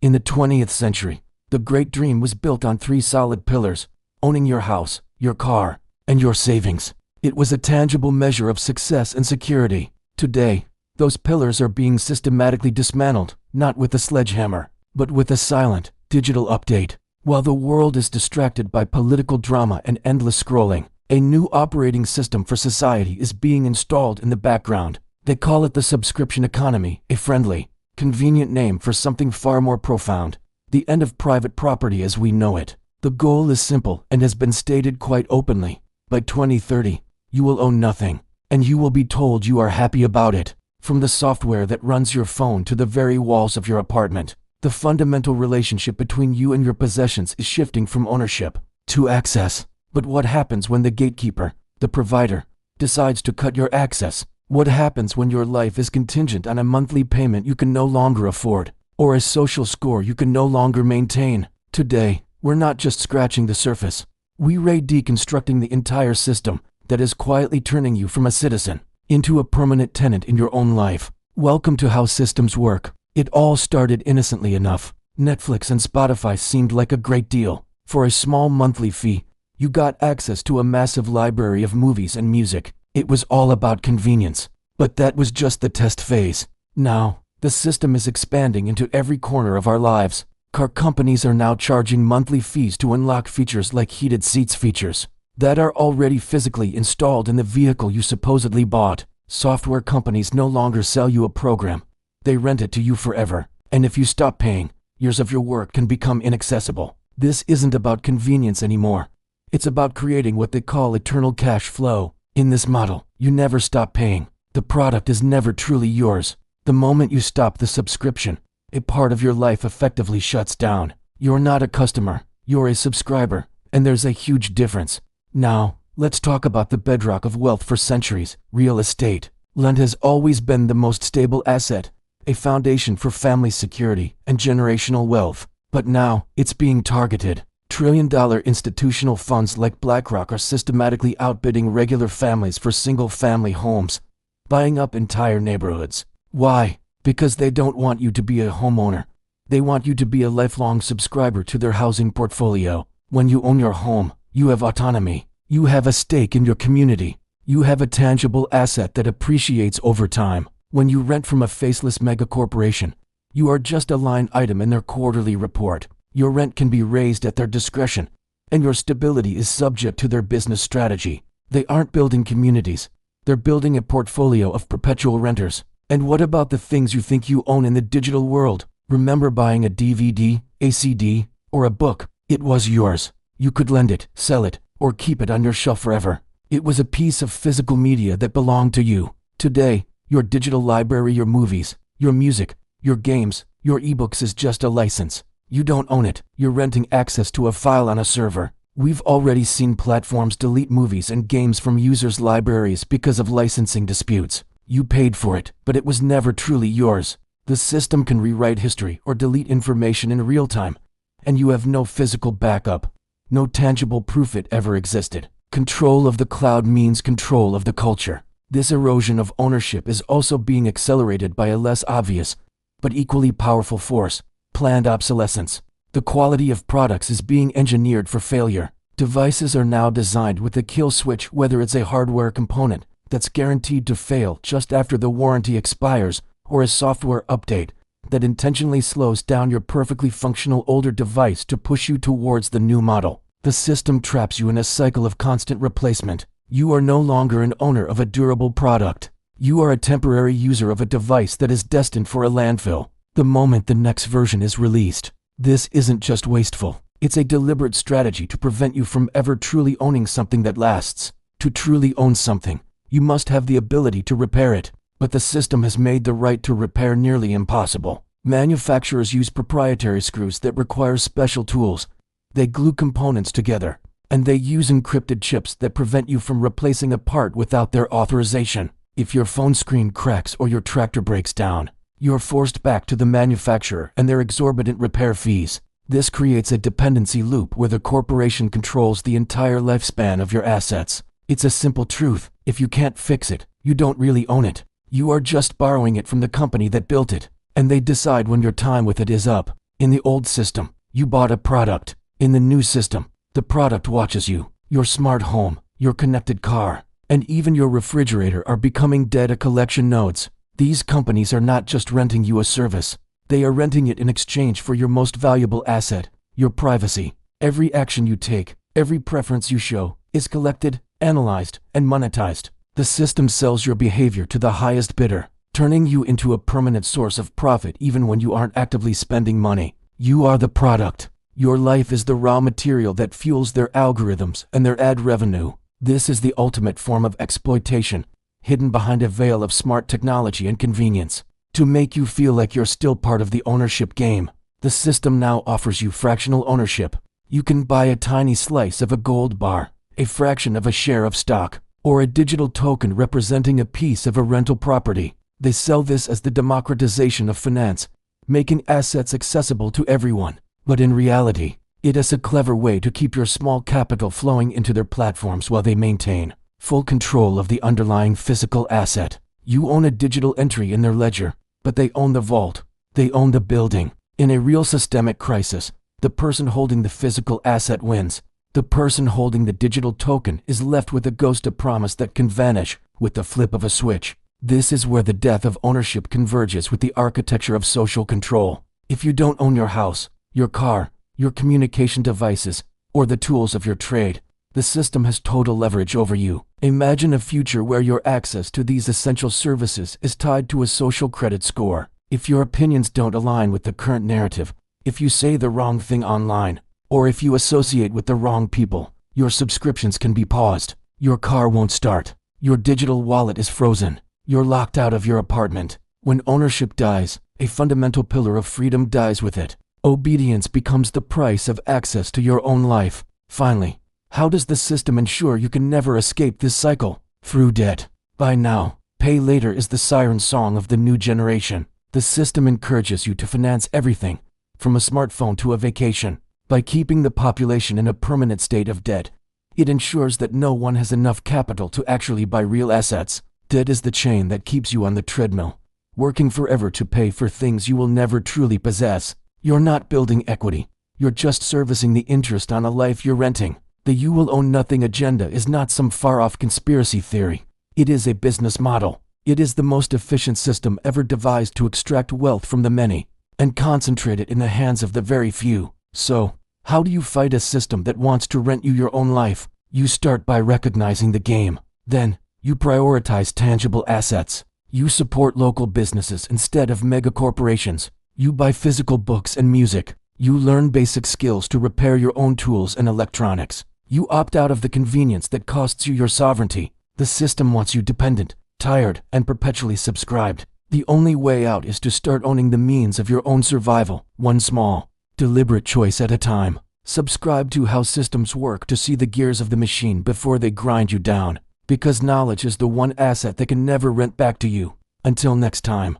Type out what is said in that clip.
In the 20th century, the great dream was built on three solid pillars: owning your house, your car, and your savings. It was a tangible measure of success and security. Today, those pillars are being systematically dismantled, not with a sledgehammer, but with a silent, digital update. While the world is distracted by political drama and endless scrolling, a new operating system for society is being installed in the background. They call it the subscription economy, a friendly, convenient name for something far more profound: the end of private property as we know it. The goal is simple and has been stated quite openly. By 2030, you will own nothing, and you will be told you are happy about it. From the software that runs your phone to the very walls of your apartment, the fundamental relationship between you and your possessions is shifting from ownership to access. But what happens when the gatekeeper, the provider, decides to cut your access? What happens when your life is contingent on a monthly payment you can no longer afford, or a social score you can no longer maintain? Today, we're not just scratching the surface. We're deconstructing the entire system that is quietly turning you from a citizen into a permanent tenant in your own life. Welcome to how systems work. It all started innocently enough. Netflix and Spotify seemed like a great deal. For a small monthly fee, you got access to a massive library of movies and music. It was all about convenience. But that was just the test phase. Now, the system is expanding into every corner of our lives. Car companies are now charging monthly fees to unlock features like heated seats features that are already physically installed in the vehicle you supposedly bought. Software companies no longer sell you a program. They rent it to you forever. And if you stop paying, years of your work can become inaccessible. This isn't about convenience anymore. It's about creating what they call eternal cash flow. In this model, you never stop paying. The product is never truly yours. The moment you stop the subscription, a part of your life effectively shuts down. You're not a customer, you're a subscriber, and there's a huge difference. Now, let's talk about the bedrock of wealth for centuries: real estate. Land has always been the most stable asset, a foundation for family security and generational wealth. But now, it's being targeted. Trillion-dollar institutional funds like BlackRock are systematically outbidding regular families for single-family homes, buying up entire neighborhoods. Why? Because they don't want you to be a homeowner. They want you to be a lifelong subscriber to their housing portfolio. When you own your home, you have autonomy. You have a stake in your community. You have a tangible asset that appreciates over time. When you rent from a faceless megacorporation, you are just a line item in their quarterly report. Your rent can be raised at their discretion, and your stability is subject to their business strategy. They aren't building communities. They're building a portfolio of perpetual renters. And what about the things you think you own in the digital world? Remember buying a DVD, a CD, or a book? It was yours. You could lend it, sell it, or keep it on your shelf forever. It was a piece of physical media that belonged to you. Today, your digital library, your movies, your music, your games, your ebooks is just a license. You don't own it. You're renting access to a file on a server. We've already seen platforms delete movies and games from users' libraries because of licensing disputes. You paid for it, but it was never truly yours. The system can rewrite history or delete information in real time, and you have no physical backup, no tangible proof it ever existed. Control of the cloud means control of the culture. This erosion of ownership is also being accelerated by a less obvious, but equally powerful force: planned obsolescence. The quality of products is being engineered for failure. Devices are now designed with a kill switch, whether it's a hardware component that's guaranteed to fail just after the warranty expires, or a software update that intentionally slows down your perfectly functional older device to push you towards the new model. The system traps you in a cycle of constant replacement. You are no longer an owner of a durable product. You are a temporary user of a device that is destined for a landfill the moment the next version is released. This isn't just wasteful. It's a deliberate strategy to prevent you from ever truly owning something that lasts. To truly own something, you must have the ability to repair it. But the system has made the right to repair nearly impossible. Manufacturers use proprietary screws that require special tools. They glue components together, and they use encrypted chips that prevent you from replacing a part without their authorization. If your phone screen cracks or your tractor breaks down, you're forced back to the manufacturer and their exorbitant repair fees. This creates a dependency loop where the corporation controls the entire lifespan of your assets. It's a simple truth: if you can't fix it, you don't really own it. You are just borrowing it from the company that built it, and they decide when your time with it is up. In the old system, you bought a product. In the new system, the product watches you. Your smart home, your connected car, and even your refrigerator are becoming data collection nodes. These companies are not just renting you a service. They are renting it in exchange for your most valuable asset, your privacy. Every action you take, every preference you show, is collected, analyzed, and monetized. The system sells your behavior to the highest bidder, turning you into a permanent source of profit even when you aren't actively spending money. You are the product. Your life is the raw material that fuels their algorithms and their ad revenue. This is the ultimate form of exploitation, hidden behind a veil of smart technology and convenience. To make you feel like you're still part of the ownership game, the system now offers you fractional ownership. You can buy a tiny slice of a gold bar, a fraction of a share of stock, or a digital token representing a piece of a rental property. They sell this as the democratization of finance, making assets accessible to everyone. But in reality, it is a clever way to keep your small capital flowing into their platforms while they maintain full control of the underlying physical asset. You own a digital entry in their ledger, but they own the vault. They own the building. In a real systemic crisis, the person holding the physical asset wins. The person holding the digital token is left with a ghost of promise that can vanish with the flip of a switch. This is where the death of ownership converges with the architecture of social control. If you don't own your house, your car, your communication devices, or the tools of your trade, the system has total leverage over you. Imagine a future where your access to these essential services is tied to a social credit score. If your opinions don't align with the current narrative, if you say the wrong thing online, or if you associate with the wrong people, your subscriptions can be paused. Your car won't start. Your digital wallet is frozen. You're locked out of your apartment. When ownership dies, a fundamental pillar of freedom dies with it. Obedience becomes the price of access to your own life. Finally, how does the system ensure you can never escape this cycle? Through debt. Buy now, pay later is the siren song of the new generation. The system encourages you to finance everything, from a smartphone to a vacation. By keeping the population in a permanent state of debt, it ensures that no one has enough capital to actually buy real assets. Debt is the chain that keeps you on the treadmill, working forever to pay for things you will never truly possess. You're not building equity. You're just servicing the interest on a life you're renting. The "you will own nothing" agenda is not some far-off conspiracy theory. It is a business model. It is the most efficient system ever devised to extract wealth from the many and concentrate it in the hands of the very few. So, how do you fight a system that wants to rent you your own life? You start by recognizing the game. Then, you prioritize tangible assets. You support local businesses instead of mega corporations. You buy physical books and music. You learn basic skills to repair your own tools and electronics. You opt out of the convenience that costs you your sovereignty. The system wants you dependent, tired, and perpetually subscribed. The only way out is to start owning the means of your own survival, one small, deliberate choice at a time. Subscribe to how systems work to see the gears of the machine before they grind you down. Because knowledge is the one asset that can never rent back to you. Until next time.